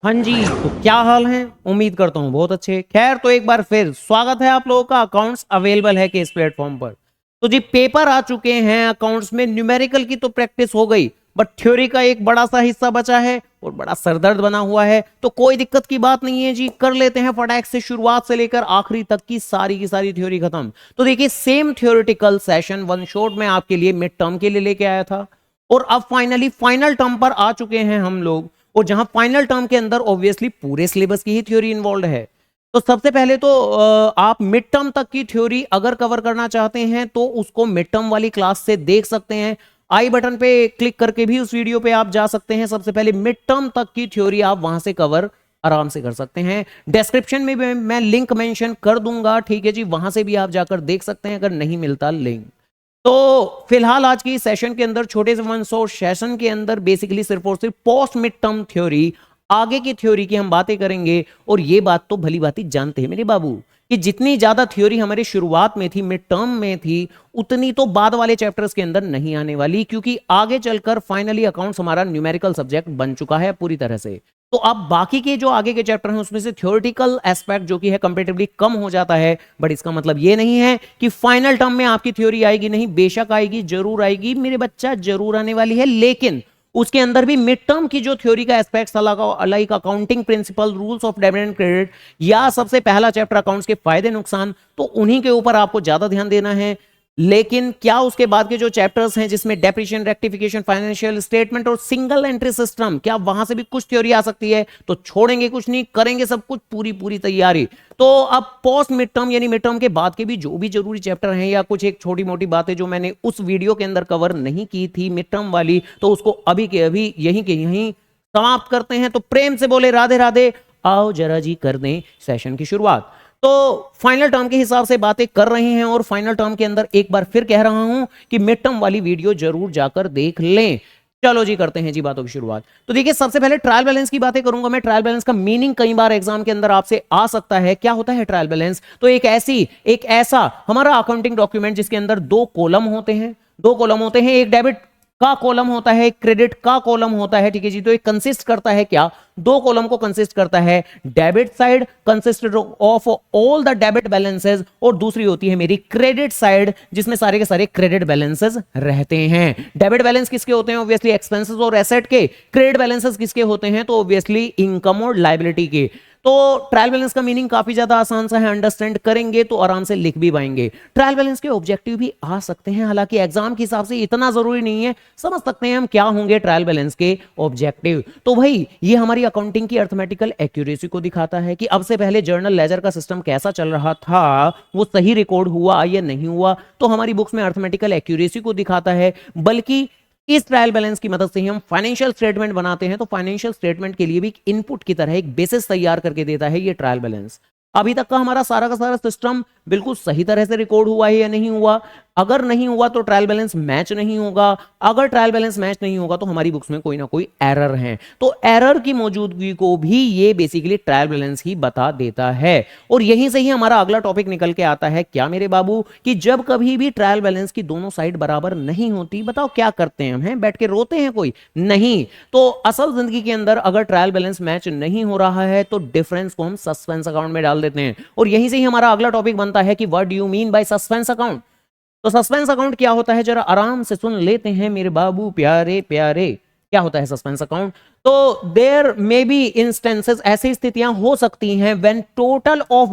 हाँ जी, तो क्या हाल है। उम्मीद करता हूँ बहुत अच्छे। खैर, तो एक बार फिर स्वागत है आप लोगों का। अकाउंट्स अवेलेबल है कि इस प्लेटफॉर्म पर। तो जी पेपर आ चुके हैं अकाउंट्स में। न्यूमेरिकल की तो प्रैक्टिस हो गई, बट थ्योरी का एक बड़ा सा हिस्सा बचा है और बड़ा सरदर्द बना हुआ है। तो कोई दिक्कत की बात नहीं है जी, कर लेते हैं फटाक से शुरुआत से लेकर आखिरी तक की सारी थ्योरी खत्म। तो देखिए, same theoretical session one shot में आपके लिए मिड टर्म के लिए लेके आया था, और अब फाइनली फाइनल टर्म पर आ चुके हैं हम लोग। और जहां फाइनल टर्म के अंदर ऑब्वियसली पूरे सिलेबस की ही थ्योरी इन्वॉल्व है। तो सबसे पहले तो आप मिड टर्म तक की थ्योरी अगर कवर करना चाहते हैं तो उसको मिड टर्म वाली क्लास से देख सकते हैं। आई बटन पे क्लिक करके भी उस वीडियो पे आप जा सकते हैं। सबसे पहले मिड टर्म तक की थ्योरी आप वहां से कवर आराम से कर सकते हैं। डिस्क्रिप्शन में भी मैं लिंक मेंशन कर दूंगा, ठीक है जी, वहां से भी आप जाकर देख सकते हैं अगर नहीं मिलता लिंक। तो फिलहाल आज की सेशन के अंदर, छोटे से वन शॉट सेशन के अंदर, बेसिकली सिर्फ और सिर्फ पोस्ट मिड टर्म थ्योरी, आगे की थ्योरी की हम बातें करेंगे। और ये बात तो भली भांति जानते हैं मेरे बाबू कि जितनी ज्यादा थ्योरी हमारी शुरुआत में थी, मिड टर्म में थी, उतनी तो बाद वाले चैप्टर्स के अंदर नहीं आने वाली, क्योंकि आगे चलकर फाइनली अकाउंट्स हमारा न्यूमेरिकल सब्जेक्ट बन चुका है पूरी तरह से। तो अब बाकी के जो आगे के चैप्टर हैं उसमें से थ्योरेटिकल एस्पेक्ट जो कि है कंपैरेटिवली कम हो जाता है। बट इसका मतलब ये नहीं है कि फाइनल टर्म में आपकी थ्योरी आएगी नहीं, बेशक आएगी, जरूर आएगी मेरे बच्चा, जरूर आने वाली है। लेकिन उसके अंदर भी मिड टर्म की जो थ्योरी का aspects like accounting principle, rules of debit and credit, या सबसे पहला चैप्टर अकाउंट्स के फायदे नुकसान, तो उन्हीं के ऊपर आपको ज्यादा ध्यान देना है। लेकिन क्या उसके बाद के जो चैप्टर्स हैं जिसमें डेप्रिसिएशन, रेक्टिफिकेशन, फाइनेंशियल स्टेटमेंट और सिंगल एंट्री सिस्टम, क्या वहां से भी कुछ थ्योरी आ सकती है? तो छोड़ेंगे कुछ नहीं, करेंगे सब कुछ, पूरी पूरी तैयारी। तो अब पोस्ट मिड टर्म यानी मिड टर्म के बाद के भी जो भी जरूरी चैप्टर हैं, या कुछ एक छोटी मोटी बातें जो मैंने उस वीडियो के अंदर कवर नहीं की थी मिड टर्म वाली, तो उसको अभी के अभी यहीं के यहीं समाप्त करते हैं। तो प्रेम से बोले राधे राधे, आओ जरा जी कर दें सेशन की शुरुआत। तो फाइनल टर्म के हिसाब से बातें कर रहे हैं, और फाइनल टर्म के अंदर एक बार फिर कह रहा हूं कि मिड टर्म वाली वीडियो जरूर जाकर देख लें। चलो जी करते हैं जी बातों की शुरुआत। तो देखिए, सबसे पहले ट्रायल बैलेंस की बातें करूंगा मैं। ट्रायल बैलेंस का मीनिंग कई बार एग्जाम के अंदर आपसे आ सकता है। क्या होता है ट्रायल बैलेंस? तो एक ऐसा हमारा अकाउंटिंग डॉक्यूमेंट जिसके अंदर दो कॉलम होते हैं। दो कॉलम होते हैं, एक डेबिट का कॉलम होता है, क्रेडिट का कॉलम होता है, ठीक है जी। तो ये कंसिस्ट करता है क्या? दो कॉलम को कंसिस्ट करता है। Debit side consist of all the debit balances, और दूसरी होती है मेरी क्रेडिट साइड, जिसमें सारे के सारे क्रेडिट बैलेंसेस रहते हैं। डेबिट बैलेंस किसके होते हैं? ऑब्वियसली एक्सपेंसेस और एसेट के। क्रेडिट बैलेंसेस किसके होते हैं? तो ऑब्वियसली इनकम और लायबिलिटी के। तो ट्रायल बैलेंस का मीनिंग काफी ज्यादा आसान सा है, अंडरस्टैंड करेंगे तो आराम से लिख भी पाएंगे। ट्रायल बैलेंस के ऑब्जेक्टिव भी आ सकते हैं, हालांकि एग्जाम के हिसाब से इतना जरूरी नहीं है। समझ सकते हैं हम क्या होंगे ट्रायल बैलेंस के ऑब्जेक्टिव। तो भाई ये हमारी अकाउंटिंग की अर्थमेटिकल एक्यूरेसी को दिखाता है कि अब से पहले जर्नल लेजर का सिस्टम कैसा चल रहा था, वो सही रिकॉर्ड हुआ या नहीं हुआ। तो हमारी बुक्स में अर्थमेटिकल एक्यूरेसी को दिखाता है। बल्कि इस ट्रायल बैलेंस की मदद से ही हम फाइनेंशियल स्टेटमेंट बनाते हैं। तो फाइनेंशियल स्टेटमेंट के लिए भी इनपुट की तरह एक बेसिस तैयार करके देता है ये ट्रायल बैलेंस। अभी तक का हमारा सारा का सारा सिस्टम बिल्कुल सही तरह से रिकॉर्ड हुआ है या नहीं हुआ? अगर नहीं हुआ तो ट्रायल बैलेंस मैच नहीं होगा। अगर ट्रायल बैलेंस मैच नहीं होगा तो हमारी बुक्स में कोई ना कोई एरर है। तो एरर की मौजूदगी को भी ये बेसिकली ट्रायल बैलेंस ही बता देता है। और यहीं से ही हमारा अगला टॉपिक निकल के आता है क्या मेरे बाबू, कि जब कभी भी ट्रायल बैलेंस की दोनों साइड बराबर नहीं होती, बताओ क्या करते हैं हम? हैं बैठ के रोते हैं कोई? नहीं। तो असल जिंदगी के अंदर अगर ट्रायल बैलेंस मैच नहीं हो रहा है तो डिफरेंस को हम सस्पेंस अकाउंट में डाल देते हैं। और यहीं से ही हमारा अगला टॉपिक बनता है कि what do you mean by suspense account. तो सस्पेंस अकाउंट क्या होता है, जरा आराम से सुन लेते हैं मेरे बाबू प्यारे प्यारे। क्या होता है सस्पेंस अकाउंट? तो देयर मे बी इंस्टेंसेस, ऐसी स्थितियां हो सकती हैं when total of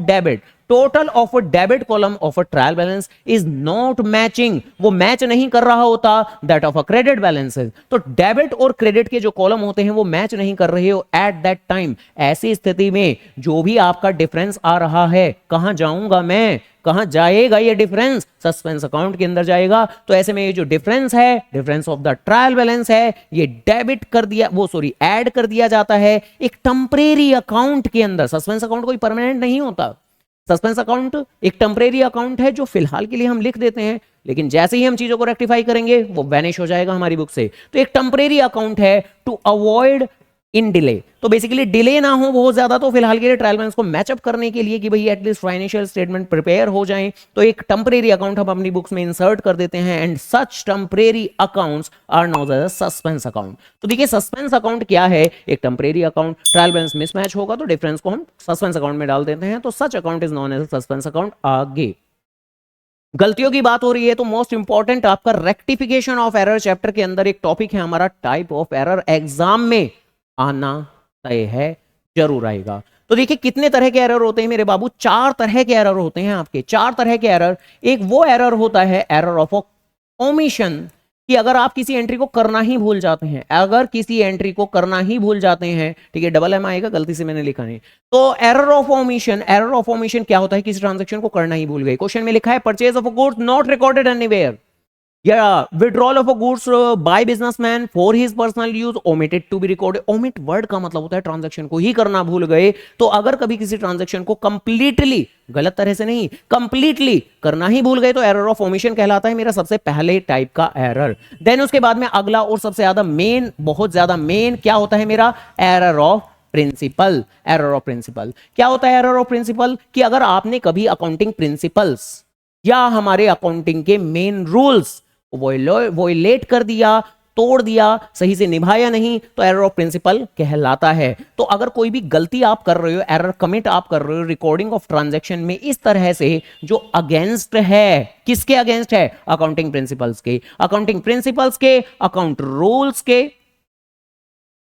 a debit column of a trial balance is not matching, वो मैच नहीं कर रहा होता that of a credit balances. तो डेबिट और क्रेडिट के जो कॉलम होते हैं वो मैच नहीं कर रहे हो एट दैट टाइम। ऐसी स्थिति में जो भी आपका डिफरेंस आ रहा है, कहां जाऊंगा मैं, कहां जाएगा ये डिफरेंस? सस्पेंस अकाउंट के अंदर जाएगा। तो ऐसे में ये जो डिफरेंस है, difference of the trial balance है, ये डेबिट कर दिया, वो सॉरी ऐड कर दिया जाता है एक टेम्परेरी अकाउंट के अंदर। सस्पेंस अकाउंट कोई परमानेंट नहीं होता। सस्पेंस अकाउंट एक टेम्परेरी अकाउंट है जो फिलहाल के लिए हम लिख देते हैं, लेकिन जैसे ही हम चीजों को रेक्टिफाई करेंगे वो वैनिश हो जाएगा हमारी बुक से। तो एक टेम्परेरी अकाउंट है टू अवॉइड इन डिले। तो बेसिकली डिले ना हो बहुत ज्यादा, तो फिलहाल के लिए ट्रायल बैलेंस को मैचअप करने के लिए कि भाई एटलीस्ट फाइनेंशियल स्टेटमेंट प्रिपेयर हो जाएं, तो एक टेम्परेरी अकाउंट हम अपनी बुक्स में इंसर्ट कर देते हैं, and such temporary accounts are known as suspense account. तो देखिए सस्पेंस अकाउंट क्या है, एक temporary account, trial balance mismatch होगा तो डिफरेंस को हम सस्पेंस अकाउंट में डाल देते हैं, तो such account is known as suspense account. आगे गलतियों की बात हो रही है तो मोस्ट इंपॉर्टेंट आपका रेक्टिफिकेशन ऑफ एरर चैप्टर के अंदर एक टॉपिक है हमारा टाइप ऑफ एरर, एग्जाम में आना तय है, जरूर आएगा। तो देखिए कितने तरह के एरर होते हैं मेरे बाबू, 4 तरह के एरर होते हैं आपके, 4 तरह के एरर। एक वो एरर होता है एरर ऑफ ओमिशन, कि अगर आप किसी एंट्री को करना ही भूल जाते हैं, अगर किसी एंट्री को करना ही भूल जाते हैं, ठीक है, डबल एम आएगा, गलती से मैंने लिखा नहीं। तो error of omission, error of omission क्या होता है, किसी ट्रांजैक्शन को करना ही भूल गए। क्वेश्चन में लिखा है purchase of a goods not recorded anywhere, या withdrawal of a goods by businessman for his personal use omitted to be recorded. Omit word का मतलब होता है ट्रांजैक्शन को ही करना भूल गए। तो अगर कभी किसी ट्रांजैक्शन को कंप्लीटली, गलत तरह से नहीं, कंप्लीटली करना ही भूल गए तो एरर ऑफ ओमिशन कहलाता है मेरा सबसे पहले टाइप का एरर। देन उसके बाद में अगला और सबसे ज्यादा मेन, बहुत ज्यादा मेन क्या होता है मेरा, error of principle. Error of principle क्या होता है, एरर ऑफ प्रिंसिपल कि अगर आपने कभी अकाउंटिंग प्रिंसिपल्स या हमारे अकाउंटिंग के मेन रूल्स वोलेट कर दिया, तोड़ दिया, सही से निभाया नहीं, तो एरर ऑफ प्रिंसिपल कहलाता है। तो अगर कोई भी गलती आप कर रहे हो, एरर कमिट आप कर रहे हो रिकॉर्डिंग ऑफ ट्रांजैक्शन में इस तरह से, जो अगेंस्ट है, किसके अगेंस्ट है, अकाउंटिंग प्रिंसिपल्स के, अकाउंटिंग प्रिंसिपल्स के, अकाउंट रूल्स के।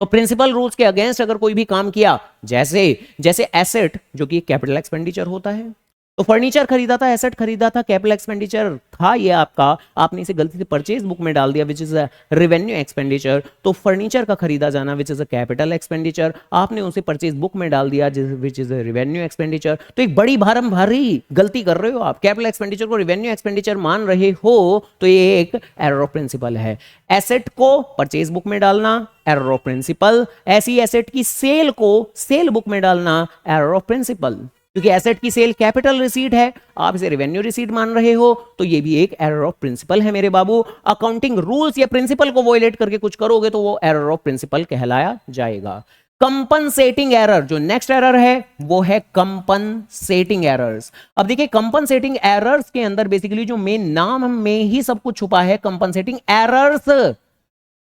तो प्रिंसिपल रूल्स के अगेंस्ट अगर कोई भी काम किया, जैसे जैसे एसेट जो कि कैपिटल एक्सपेंडिचर होता है, तो फर्नीचर खरीदा था, एसेट खरीदा था, कैपिटल एक्सपेंडिचर था ये आपका, आपने इसे गलती से परचेज बुक में डाल दिया which is a revenue expenditure. तो फर्नीचर का खरीदा जाना which is a capital expenditure, आपने उसे परचेज बुक में डाल दिया which is a revenue expenditure. तो एक बड़ी भारी गलती कर रहे हो आप, कैपिटल एक्सपेंडिचर को रेवेन्यू एक्सपेंडिचर मान रहे हो, तो ये एक एरर ऑफ प्रिंसिपल है। एसेट को परचेज बुक में डालना, एरर ऑफ प्रिंसिपल। ऐसी एसेट की सेल को सेल बुक में डालना, एरर ऑफ प्रिंसिपल। क्योंकि एसेट की सेल कैपिटल रिसीट है, आप इसे रेवेन्यू रिसीट मान रहे हो, तो ये भी एक एरर ऑफ प्रिंसिपल है मेरे बाबू। अकाउंटिंग रूल्स या प्रिंसिपल को वोलेट करके कुछ करोगे तो वो एरर ऑफ प्रिंसिपल कहलाया जाएगा। कंपनसेटिंग एरर, जो नेक्स्ट एरर है वो है कंपनसेटिंग एरर्स। अब देखिए कंपनसेटिंग एरर्स के अंदर बेसिकली जो मेन नाम में ही सब कुछ छुपा है, कंपनसेटिंग एरर्स,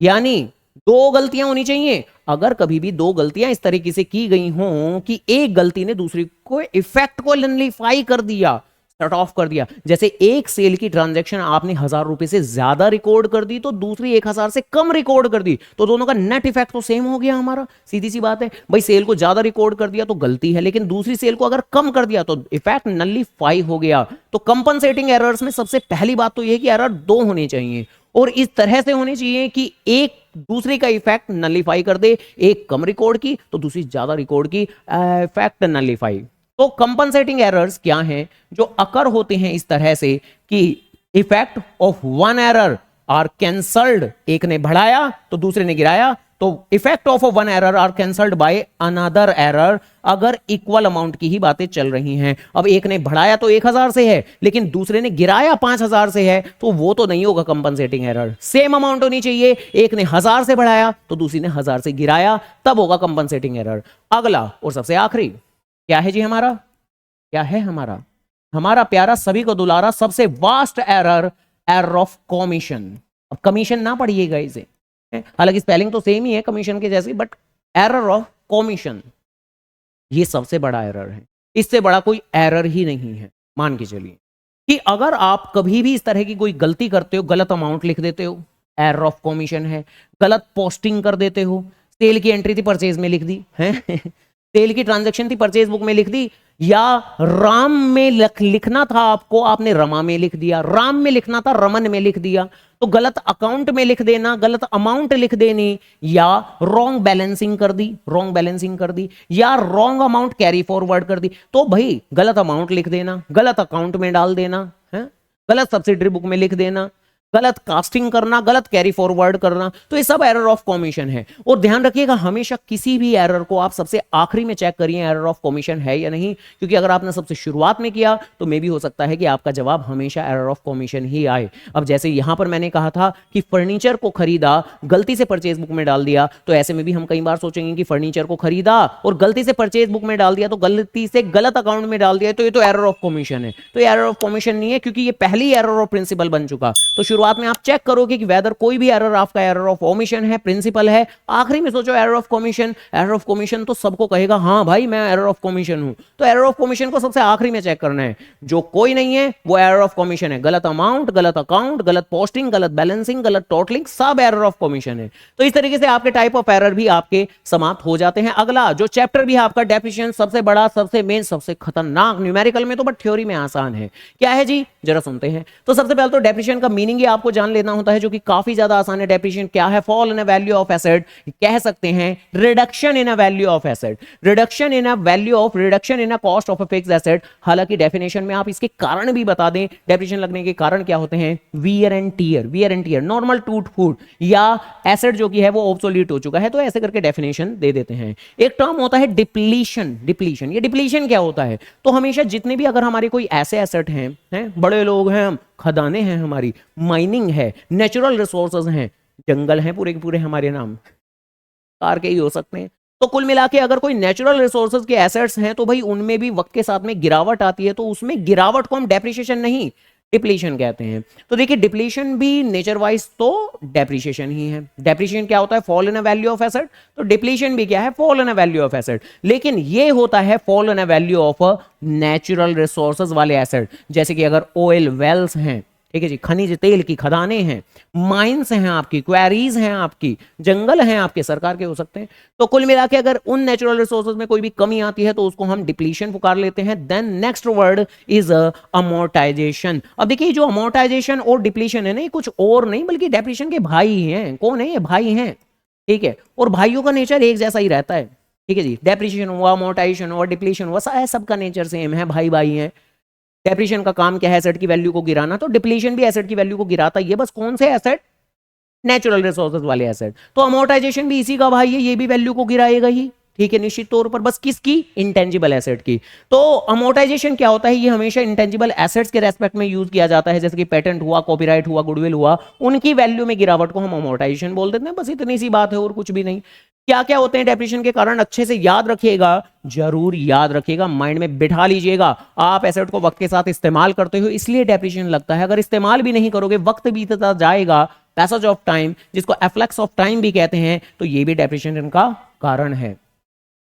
यानी 2 गलतियां होनी चाहिए। अगर कभी भी 2 गलतियां इस तरीके से की गई हों कि एक गलती ने दूसरी को इफेक्ट को नलिफाई कर दिया, कट ऑफ कर दिया, जैसे एक सेल की ट्रांजैक्शन आपने 1000 रुपए से ज्यादा रिकॉर्ड कर दी, तो दूसरी 1000 से कम रिकॉर्ड कर दी, तो दोनों का नेट इफेक्ट तो सेम हो गया हमारा। सीधी सी बात है भाई, सेल को ज्यादा रिकॉर्ड कर दिया तो गलती है, लेकिन दूसरी सेल को अगर कम कर दिया तो इफेक्ट नलिफाई हो गया। तो कंपनसेटिंग एरर्स में सबसे पहली बात तो यह कि एरर 2 होने चाहिए, और इस तरह से होने चाहिए कि एक दूसरे का इफेक्ट नलिफाई कर दे, एक कम रिकॉर्ड की तो दूसरी ज्यादा रिकॉर्ड की, इफेक्ट नलिफाई। तो कंपनसेटिंग एरर्स क्या हैं, जो अकर होते हैं इस तरह से कि effect of one error are cancelled, एक ने बढ़ाया तो दूसरे ने गिराया, तो effect of one error are cancelled by another error, अगर इक्वल अमाउंट की ही बातें चल रही हैं। अब एक ने बढ़ाया तो 1000 से है, लेकिन दूसरे ने गिराया 5000 से है, तो वो तो नहीं होगा कंपनसेटिंग एरर। सेम अमाउंट होनी चाहिए, एक ने 1000 से बढ़ाया तो दूसरी ने 1000 से गिराया, तब होगा कंपनसेटिंग एरर। अगला और सबसे आखिरी क्या है जी हमारा, क्या है हमारा, हमारा प्यारा सभी को दुलारा सबसे vast error, error of commission. अब कमीशन ना पढ़िएगा इसे, हालांकि स्पेलिंग तो सेम ही है कमीशन के जैसी, बट एरर ऑफ कमीशन ये सबसे बड़ा एरर है, इससे बड़ा कोई एरर ही नहीं है। मान के चलिए कि अगर आप कभी भी इस तरह की कोई गलती करते हो, गलत अमाउंट लिख देते हो, एरर ऑफ कमीशन है। गलत पोस्टिंग कर देते हो, सेल की एंट्री थी परचेज में लिख दी है सेल की ट्रांजैक्शन थी परचेज बुक में लिख दी, या राम में लिखना था आपको, आपने रमा में लिख दिया, राम में लिखना था रमन में लिख दिया। तो गलत अकाउंट में लिख देना, गलत अमाउंट लिख देनी, या रॉन्ग बैलेंसिंग कर दी, रॉन्ग बैलेंसिंग कर दी, या रॉन्ग अमाउंट कैरी फॉरवर्ड कर दी। तो भाई गलत अमाउंट लिख देना, गलत अकाउंट में डाल देना है, गलत सब्सिडरी बुक में लिख देना, गलत कास्टिंग करना, गलत कैरी फॉरवर्ड करना, तो ये सब एरर ऑफ कमीशन है। और ध्यान रखिएगा हमेशा किसी भी एरर को आप सबसे आखिरी में चेक करिए एरर ऑफ कमीशन है या नहीं, क्योंकि अगर आपने सबसे शुरुआत में किया तो मे भी हो सकता है कि आपका जवाब हमेशा एरर ऑफ कमीशन ही आए। अब जैसे यहां पर मैंने कहा था कि फर्नीचर को खरीदा, गलती से परचेज बुक में डाल दिया, तो ऐसे में भी हम कई बार सोचेंगे कि फर्नीचर को खरीदा और गलती से परचेज बुक में डाल दिया, तो गलती से गलत अकाउंट में डाल दिया, तो ये तो एरर ऑफ कमीशन है। तो एरर ऑफ कमीशन नहीं है, क्योंकि ये पहली एरर ऑफ प्रिंसिपल बन चुका। तो शुरुआत में आप चेक करोगे कि वेदर कोई भी एरर आपका एरर ऑफ ओमिशन है, प्रिंसिपल है, आखिरी में सोचो error of commission. Error of commission तो सबको कहेगा हाँ भाई मैं एरर ऑफ कमीशन हूं, तो एरर ऑफ कमीशन को सबसे आखिरी में चेक करना है। जो कोई नहीं है वो एरर ऑफ कमीशन है, गलत अमाउंट, गलत अकाउंट, गलत पोस्टिंग, गलत बैलेंसिंग, गलत टोटलिंग, सब एरर ऑफ कमीशन है। तो इस तरीके से आपके टाइप ऑफ एरर भी आपके समाप्त हो जाते हैं। अगला जो चैप्टर भी है आपका डेफिनेशन, सबसे बड़ा, सबसे मेन, सबसे खतरनाक, न्यूमेरिकल में तो बट थ्योरी में आसान है। क्या है जी, जरा सुनते हैं। तो सबसे पहले तो डेफिनेशन का मीनिंग ही आपको जान लेना होता है, जो कि काफी ज्यादा आसान है। डेफिनेशन क्या है? Fall in a value of asset, कह सकते हैं reduction in a value of asset, reduction in a value of, reduction in a cost of a fixed asset. हालांकि डेफिनेशन में आप इसके कारण भी बता दें, डेफिनेशन लगने के कारण क्या होते हैं? Wear and tear, wear and tear, normal टूट फूट, या एसेट जो कि है वो ऑब्सोलीट हो चुका है, तो ऐसे करके डेफिनेशन दे देते हैं। एक टर्म होता है डिप्लीशन, डिप्लीशन। ये डिप्लीशन क्या होता है? तो हमेशा जितने भी अगर हमारे कोई ऐसे एसेट हैं, बड़े लोग हैं हम, खदानें हैं हमारी, माइनिंग है, नेचुरल रिसोर्सेज हैं, जंगल हैं पूरे के पूरे हमारे नाम, कार के ही हो सकते हैं। तो कुल मिला के अगर कोई नेचुरल रिसोर्सेज के एसेट्स हैं तो भाई उनमें भी वक्त के साथ में गिरावट आती है, तो उसमें गिरावट को हम डेप्रिसिएशन नहीं डिप्लीशन कहते हैं। तो देखिए डिप्लीशन भी नेचर वाइज तो डेप्रिसिएशन ही है। डेप्रिसिएशन क्या होता है? Fall in a value of asset. तो डिप्लीशन भी क्या है? Fall in a value of asset. लेकिन ये होता है fall in a value of natural resources वाले एसेट, जैसे कि अगर ऑयल वेल्स हैं, ठीक है जी, खनिज तेल की खदानें हैं, माइंस हैं आपकी, क्वेरीज हैं आपकी, जंगल हैं आपके, सरकार के हो सकते हैं। तो कुल मिला के अगर उन नेचुरल रिसोर्सेज में कोई भी कमी आती है तो उसको हम डिप्लीशन पुकार लेते हैं। Then next word is amortisation. अब देखिए जो अमोर्टाइजेशन और डिप्लीशन है ना, ये कुछ और नहीं बल्कि डेप्लीशन के भाई हैं। कौन है ये? भाई हैं, ठीक है। और भाइयों का नेचर एक जैसा ही रहता है, ठीक है जी। डेप्रीशिएशन हुआ, अमोर्टाइजेशन हुआ, डिप्लीशन हुआ, सबका नेचर सेम है, भाई भाई हैं। डेप्रिसिएशन का काम क्या है? एसेट की वैल्यू को गिराना। तो डिप्लीशन भी एसेट की वैल्यू को गिराता है, ये बस कौन से एसेट? नेचुरल रिसोर्सेज वाले एसेट। तो अमोर्टाइजेशन भी इसी का भाई है, ये भी वैल्यू को गिराएगा ही, ठीक है, निश्चित तौर पर। बस किसकी? इंटेंजिबल एसेट की। तो अमोर्टाइजेशन क्या होता है? ये हमेशा इंटेंजिबल एसेट्स के रेस्पेक्ट में यूज किया जाता है, जैसे कि पेटेंट हुआ, कॉपीराइट हुआ, गुडविल हुआ, उनकी वैल्यू में गिरावट को हम अमोर्टाइजेशन बोल देते हैं। बस इतनी सी बात है और कुछ भी नहीं। क्या क्या होते हैं डेप्रिसिएशन के कारण? अच्छे से याद रखिएगा, जरूर याद रखिएगा, माइंड में बिठा लीजिएगा। आप एसेट को वक्त के साथ इस्तेमाल करते हो इसलिए डेप्रिसिएशन लगता है। अगर इस्तेमाल भी नहीं करोगे, वक्त बीतता जाएगा, पैसेज ऑफ टाइम, जिसको एफ्लेक्स ऑफ टाइम भी कहते हैं, तो ये भी डेप्रिसिएशन का कारण है।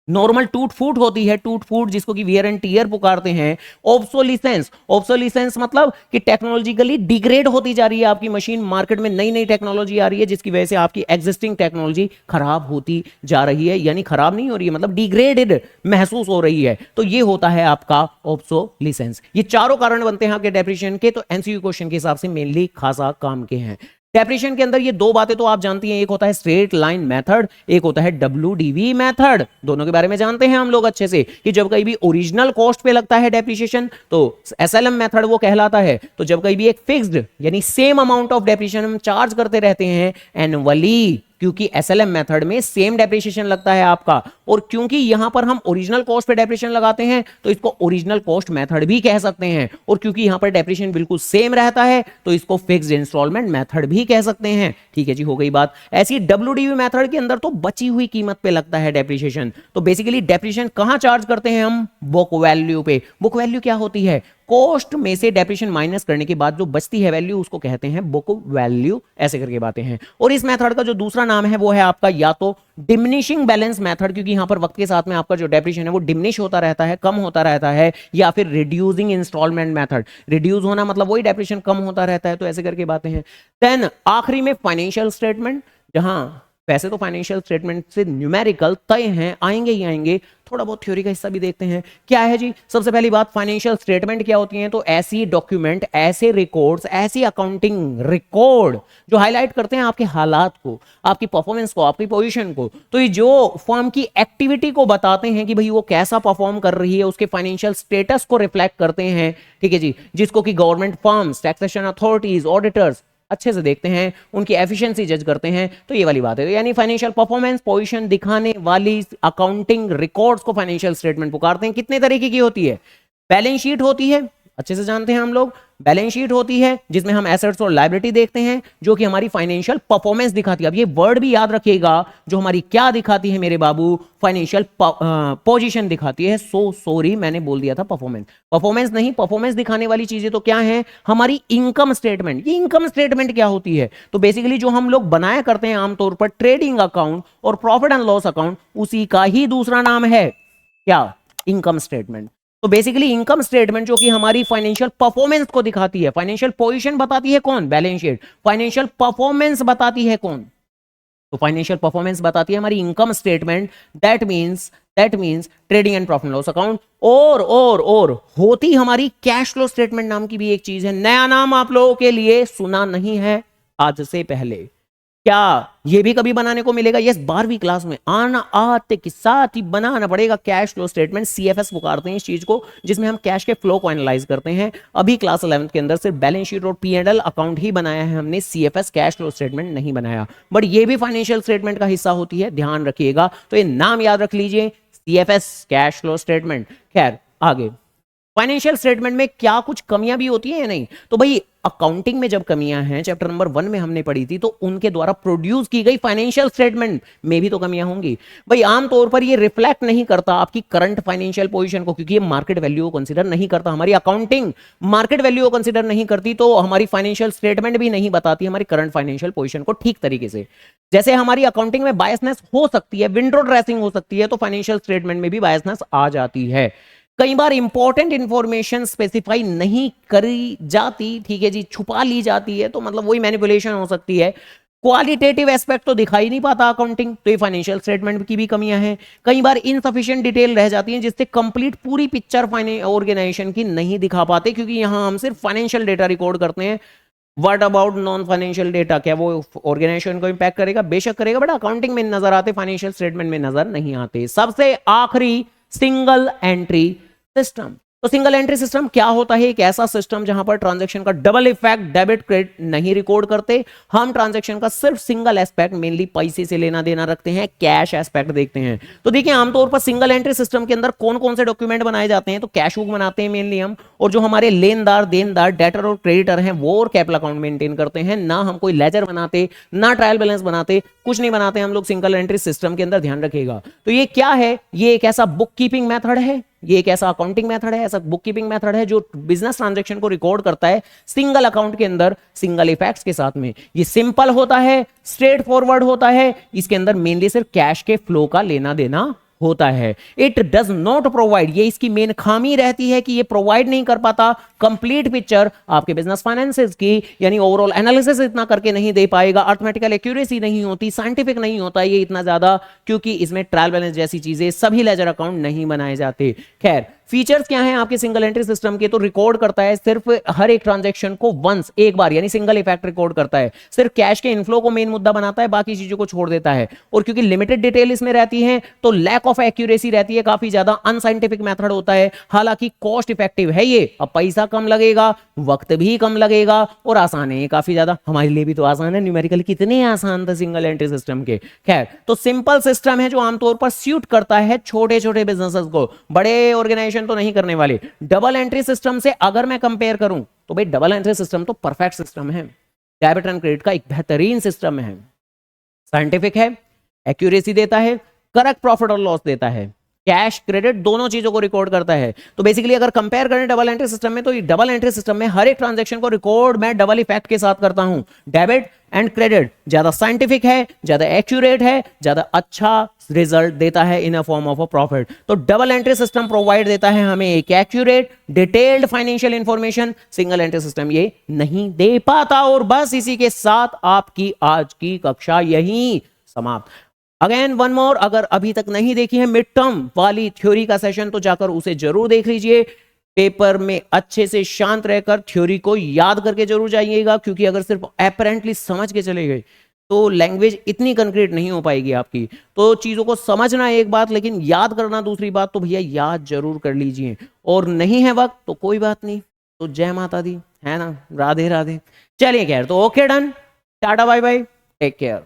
नॉर्मल टूट फूट होती है, टूट फूट जिसको कि वियर एंड टियर पुकारते हैं। ऑब्सोलिसेंस, ऑब्सोलिसेंस मतलब कि टेक्नोलॉजिकली डिग्रेड होती जा रही है आपकी मशीन, मार्केट में नई नई टेक्नोलॉजी आ रही है जिसकी वजह से आपकी एग्जिस्टिंग टेक्नोलॉजी खराब होती जा रही है, यानी खराब नहीं हो रही है, मतलब डिग्रेडेड महसूस हो रही है। तो ये होता है आपका ऑब्सोलिसेंस। ये चारों कारण बनते हैं आपके डेप्रिसिएशन के। तो एमसीक्यू क्वेश्चन के हिसाब से मेनली खासा काम के हैं। डेप्रिसिएशन के अंदर ये दो बातें तो आप जानती हैं, एक होता है स्ट्रेट लाइन मेथड, एक होता है WDV मेथड। दोनों के बारे में जानते हैं हम लोग अच्छे से कि जब कहीं भी ओरिजिनल कॉस्ट पे लगता है डेप्रिसिएशन तो SLM मेथड वो कहलाता है। तो जब कहीं भी एक फिक्स्ड यानी सेम अमाउंट ऑफ डेप्रिसिएशन हम चार्ज करते रहते हैं एनुअली, क्योंकि SLM मेथड में सेम डेप्रिसिएशन लगता है आपका, और क्योंकि यहां पर हम ओरिजिनल कॉस्ट पे डेप्रिसिएशन लगाते हैं तो इसको ओरिजिनल कॉस्ट मेथड भी कह सकते हैं, और क्योंकि यहां पर डेप्रिसिएशन बिल्कुल सेम रहता है तो इसको फिक्स्ड इंस्टॉलमेंट मेथड भी कह सकते हैं। ठीक है जी, हो गई बात। ऐसी WDV मेथड के अंदर तो बची हुई कीमत पे लगता है डेप्रिसिएशन। तो बेसिकली डेप्रिसिएशन कहां चार्ज करते हैं हम? बुक वैल्यू पे। बुक वैल्यू क्या होती है? कॉस्ट में से डेप्रिसिएशन माइनस करने के बाद जो बचती है वैल्यू, उसको कहते हैं बुक वैल्यू। ऐसे करके बातें हैं। और इस मेथड का जो दूसरा नाम है वो है आपका या तो डिमिनिशिंग बैलेंस मेथड, क्योंकि यहां पर वक्त के साथ में आपका जो डेप्रिसिएशन है वो डिमिनिश होता रहता है, कम होता रहता है, या फिर रिड्यूसिंग इंस्टॉलमेंट मेथड। रिड्यूस होना मतलब वही डेप्रिसिएशन कम होता रहता है। तो ऐसे करके बातें हैं। देन आखिरी में फाइनेंशियल स्टेटमेंट, जहां वैसे तो फाइनेंशियल स्टेटमेंट से न्यूमेरिकल तय हैं, आएंगे ही आएंगे, थोड़ा बहुत थ्योरी का हिस्सा भी देखते हैं। क्या है जी? सबसे पहली बात, फाइनेंशियल स्टेटमेंट क्या होती हैं? तो ऐसी डॉक्यूमेंट, ऐसे रिकॉर्ड्स, ऐसी अकाउंटिंग रिकॉर्ड जो हाईलाइट करते हैं आपके हालात को, आपकी परफॉर्मेंस को, आपकी पोजीशन को। तो ये जो फर्म की एक्टिविटी को बताते हैं कि भाई वो कैसा परफॉर्म कर रही है, उसके फाइनेंशियल स्टेटस को रिफ्लेक्ट करते हैं। ठीक है जी, जिसको कि government firms, taxation authorities, auditors अच्छे से देखते हैं, उनकी एफिशिएंसी जज करते हैं, तो ये वाली बात है। यानी फाइनेंशियल परफॉर्मेंस पोजीशन दिखाने वाली अकाउंटिंग रिकॉर्ड्स को फाइनेंशियल स्टेटमेंट पुकारते हैं। कितने तरीके की होती है? बैलेंस शीट होती है, अच्छे से जानते हैं हम लोग। बैलेंस शीट होती है जिसमें हम एसेट्स और लायबिलिटी देखते हैं, जो कि हमारी फाइनेंशियल परफॉर्मेंस दिखाती है। अब ये वर्ड भी याद रखिएगा, जो हमारी क्या दिखाती है मेरे बाबू? फाइनेंशियल पोजीशन दिखाती है। सॉरी मैंने बोल दिया था परफॉर्मेंस, परफॉर्मेंस नहीं। परफॉर्मेंस दिखाने वाली चीजें तो क्या है? हमारी इनकम स्टेटमेंट। ये इनकम स्टेटमेंट क्या होती है? तो बेसिकली जो हम लोग बनाया करते हैं आमतौर पर ट्रेडिंग अकाउंट और प्रॉफिट एंड लॉस अकाउंट, उसी का ही दूसरा नाम है क्या? Income statement. तो बेसिकली इनकम स्टेटमेंट जो कि हमारी फाइनेंशियल परफॉर्मेंस को दिखाती है। फाइनेंशियल पोजीशन बताती है कौन? Balance sheet. फाइनेंशियल परफॉर्मेंस बताती है कौन? तो फाइनेंशियल परफॉर्मेंस बताती है हमारी income statement. That means trading and profit loss account. और होती हमारी कैश फ्लो स्टेटमेंट नाम की भी एक चीज है। नया नाम आप लोगों के लिए सुना नहीं है आज से पहले। क्या ये भी कभी बनाने को मिलेगा? यस, 12वीं क्लास में आना आते के साथ ही बनाना पड़ेगा कैश फ्लो स्टेटमेंट। सीएफएस पुकारते हैं इस चीज को, जिसमें हम कैश के फ्लो को एनालाइज करते हैं। अभी क्लास 11th के अंदर सिर्फ बैलेंस शीट और पी&एल अकाउंट ही बनाया है हमने, सीएफएस कैश फ्लो स्टेटमेंट नहीं बनाया। बट ये भी फाइनेंशियल स्टेटमेंट का हिस्सा होती है, ध्यान रखिएगा। तो ये नाम याद रख लीजिए, सीएफएस कैश फ्लो स्टेटमेंट। खैर आगे, फाइनेंशियल स्टेटमेंट में क्या कुछ कमियां भी होती है या नहीं? तो भाई अकाउंटिंग में जब कमियां हैं, चैप्टर नंबर 1 में हमने पढ़ी थी, तो उनके द्वारा प्रोड्यूस की गई फाइनेंशियल स्टेटमेंट में भी तो कमियां होंगी। भाई आमतौर पर ये रिफ्लेक्ट नहीं करता आपकी करंट फाइनेंशियल पोजीशन को, क्योंकि ये मार्केट वैल्यू को कंसीडर नहीं करता। हमारी अकाउंटिंग मार्केट वैल्यू को कंसीडर नहीं करती, तो हमारी फाइनेंशियल स्टेटमेंट भी नहीं बताती हमारी करंट फाइनेंशियल पोजीशन को ठीक तरीके से। जैसे हमारी अकाउंटिंग में बायसनेस हो सकती है, विंडो ड्रेसिंग हो सकती है, तो फाइनेंशियल स्टेटमेंट में भी बायसनेस आ जाती है। कई बार इंपॉर्टेंट इंफॉर्मेशन स्पेसिफाई नहीं करी जाती, ठीक है जी, छुपा ली जाती है, तो मतलब वही मैनिपुलेशन हो सकती है। क्वालिटेटिव एस्पेक्ट तो दिखाई नहीं पाता अकाउंटिंग, तो ये फाइनेंशियल स्टेटमेंट की भी कमियां हैं। कई बार इनसफिशिएंट डिटेल रह जाती है, जिससे कंप्लीट पूरी पिक्चर ऑर्गेनाइजेशन की नहीं दिखा पाते, क्योंकि यहां हम सिर्फ फाइनेंशियल डेटा रिकॉर्ड करते हैं। What about non financial data? क्या वो ऑर्गेनाइजेशन को इंपैक्ट करेगा? बेशक करेगा, बट अकाउंटिंग में नजर आते, फाइनेंशियल स्टेटमेंट में नजर नहीं आते। सबसे आखिरी, सिंगल एंट्री सिस्टम। तो सिंगल एंट्री सिस्टम क्या होता है? एक ऐसा सिस्टम जहां पर ट्रांजैक्शन का डबल इफेक्ट डेबिट क्रेडिट नहीं रिकॉर्ड करते। हम ट्रांजैक्शन का सिर्फ सिंगल एस्पेक्ट, मेनली पैसे से लेना देना रखते हैं, कैश एस्पेक्ट देखते हैं। तो देखिए आमतौर पर सिंगल एंट्री सिस्टम के अंदर कौन कौन से डॉक्यूमेंट बनाए जाते हैं? तो कैश बुक बनाते हैं मेनली हम, और जो हमारे लेनदार, देनदार, डेटर और क्रेडिटर हैं, वो और कैपिटल अकाउंट मेंटेन करते हैं। ना हम कोई लेजर बनाते, ना ट्रायल बैलेंस बनाते, कुछ नहीं बनाते हम लोग सिंगल एंट्री सिस्टम के अंदर, ध्यान रखिएगा। तो ये क्या है? ये एक ऐसा बुक कीपिंग मेथड है, ये एक ऐसा अकाउंटिंग मेथड है, ऐसा बुक कीपिंग मेथड है जो बिजनेस ट्रांजैक्शन को रिकॉर्ड करता है सिंगल अकाउंट के अंदर, सिंगल इफेक्ट्स के साथ में। ये सिंपल होता है, स्ट्रेट फॉरवर्ड होता है, इसके अंदर मेनली सिर्फ कैश के फ्लो का लेना देना होता है। इट डज नॉट प्रोवाइड, ये इसकी मेन खामी रहती है कि ये प्रोवाइड नहीं कर पाता कंप्लीट पिक्चर आपके बिजनेस फाइनेंसेस की, यानी ओवरऑल एनालिसिस इतना करके नहीं दे पाएगा, अर्थमेटिकल एक्यूरेसी नहीं होती, साइंटिफिक नहीं होता ये इतना ज्यादा, क्योंकि इसमें ट्रायल बैलेंस जैसी चीजें, सभी लेजर अकाउंट नहीं बनाए जाते। खैर फीचर्स क्या हैं आपके सिंगल एंट्री सिस्टम के? तो रिकॉर्ड करता है सिर्फ हर एक ट्रांजैक्शन को वंस, एक बार, यानी सिंगल इफेक्ट रिकॉर्ड करता है। सिर्फ कैश के इनफ्लो को मेन मुद्दा बनाता है, बाकी चीजों को छोड़ देता है। और क्योंकि लिमिटेड डिटेल इसमें रहती है, तो लैक ऑफ एक्यूरेसी रहती है, काफी ज्यादा अनसाइंटिफिक मेथड होता है। हालांकि कॉस्ट इफेक्टिव है ये, अब पैसा कम लगेगा, वक्त भी कम लगेगा, और आसान है काफी ज्यादा। हमारे लिए भी तो आसान है, न्यूमेरिकल कितने आसान थे सिंगल एंट्री सिस्टम के। खैर, तो सिंपल सिस्टम है जो आमतौर पर सूट करता है छोटे छोटे बिजनेसेस को, बड़े ऑर्गेनाइजेशन तो नहीं करने वाले। डबल एंट्री सिस्टम से अगर मैं कंपेयर करूं, तो भाई डबल एंट्री सिस्टम तो परफेक्ट सिस्टम है, डेबिट एंड क्रेडिट का एक बेहतरीन सिस्टम है, साइंटिफिक है, एक्यूरेसी देता है, करेक्ट प्रॉफिट और लॉस देता है, कैश क्रेडिट दोनों चीजों को रिकॉर्ड करता है। तो बेसिकली अगर कंपेयर करें डबल एंट्री सिस्टम में, तो ये डबल एंट्री सिस्टम में हर एक ट्रांजैक्शन को रिकॉर्ड मैं डबल इफेक्ट के साथ करता हूं। डेबिट एंड क्रेडिट ज्यादा साइंटिफिक है, ज्यादा एक्यूरेट है, ज्यादा अच्छा रिजल्ट देता है in a form of a profit. तो डबल एंट्री सिस्टम प्रोवाइड देता है हमें एक accurate detailed financial information, single entry system ये नहीं दे पाता। और बस इसी के साथ आपकी आज की कक्षा यही समाप्त। अगेन वन मोर, अगर अभी तक नहीं देखी है मिड टर्म वाली थ्योरी का सेशन, तो जाकर उसे जरूर देख लीजिए। पेपर में अच्छे से शांत रहकर थ्योरी को याद करके जरूर जाइएगा, क्योंकि अगर सिर्फ अपेरेंटली समझ के चले गए तो लैंग्वेज इतनी कंक्रीट नहीं हो पाएगी आपकी। तो चीजों को समझना एक बात, लेकिन याद करना दूसरी बात, तो भैया याद जरूर कर लीजिए। और नहीं है वक्त तो कोई बात नहीं, तो जय माता दी। है ना। राधे राधे। चलिए खैर, तो okay done, tata bye bye, take care.